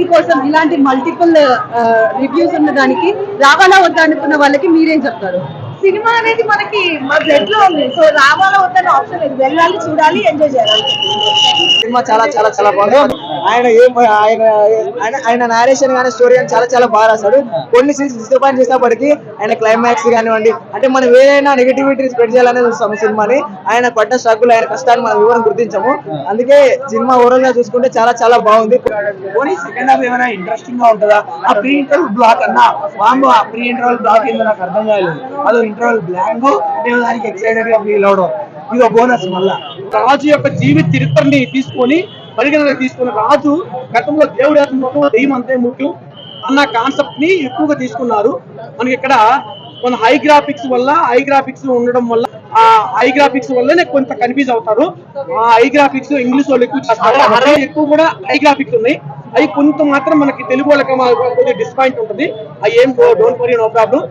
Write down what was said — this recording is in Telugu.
మూవీ కోసం ఇలాంటి మల్టిపుల్ రివ్యూస్ ఉన్న దానికి రావాలా వద్దా అనుకున్న వాళ్ళకి మీరేం చెప్తారు? సినిమా అనేది మనకి మన బ్లడ్ లో ఉంది. సో రావాలా వద్దన్న ఆప్షన్ లేదు, వెళ్ళాలి, చూడాలి, ఎంజాయ్ చేయాలి. సినిమా చాలా చాలా చాలా బాగుంది. ఆయన ఆయన ఆయన నారేషన్ కానీ స్టోరీ కానీ చాలా చాలా బాగా రాశాడు. కొన్ని సీన్స్ డిసప్పాయింట్ చేసినప్పటికీ ఆయన క్లైమాక్స్ కానివ్వండి, అంటే మనం ఏదైనా నెగిటివిటీ స్ప్రెడ్ చేయాలనే చూస్తాము సినిమాని. ఆయన పడ్డ స్ట్రగుల్, ఆయన కష్టాన్ని మనం వివరం గుర్తించాము. అందుకే సినిమా ఓవరాల్ గా చూసుకుంటే చాలా చాలా బాగుంది. సెకండ్ హాఫ్ ఏమైనా ఇంట్రెస్టింగ్ గా ఉంటుందా? ఆ ప్రీ ఇంటర్వల్ బ్లాక్ అన్నా వాము, ఆ ప్రీ ఇంటర్వల్ బ్లాక్ ఏందో నాకు అర్థం కాలేదు. అదో ఇంటర్వల్ బ్లాంక్, నేను దానికి ఎక్సైటెడ్ గా ఫీల్ అవడం, ఇది బోనస్. మళ్ళా రాజు యొక్క జీవిత చరిత్రని తీసుకొని పరిగణలోకి తీసుకున్న రాజు గతంలో దేవుడు దెయ్యం అంతే ముఖ్యం అన్న కాన్సెప్ట్ ని ఎక్కువగా తీసుకున్నారు. మనకి ఇక్కడ మన హై గ్రాఫిక్స్ ఉండడం వల్ల ఆ హై గ్రాఫిక్స్ వల్లనే కొంత కన్ఫ్యూజ్ అవుతారు. ఆ హై గ్రాఫిక్స్ ఇంగ్లీష్ వాళ్ళు ఎక్కువ చేస్తారు, ఎక్కువ కూడా హై గ్రాఫిక్స్ ఉన్నాయి. అవి కొంత మాత్రం మనకి తెలుగు వాళ్ళకి కొద్దిగా డిస్పాయింట్ ఉంటుంది. అవి ఏం డోంట్ వరీ, నో ప్రాబ్లం.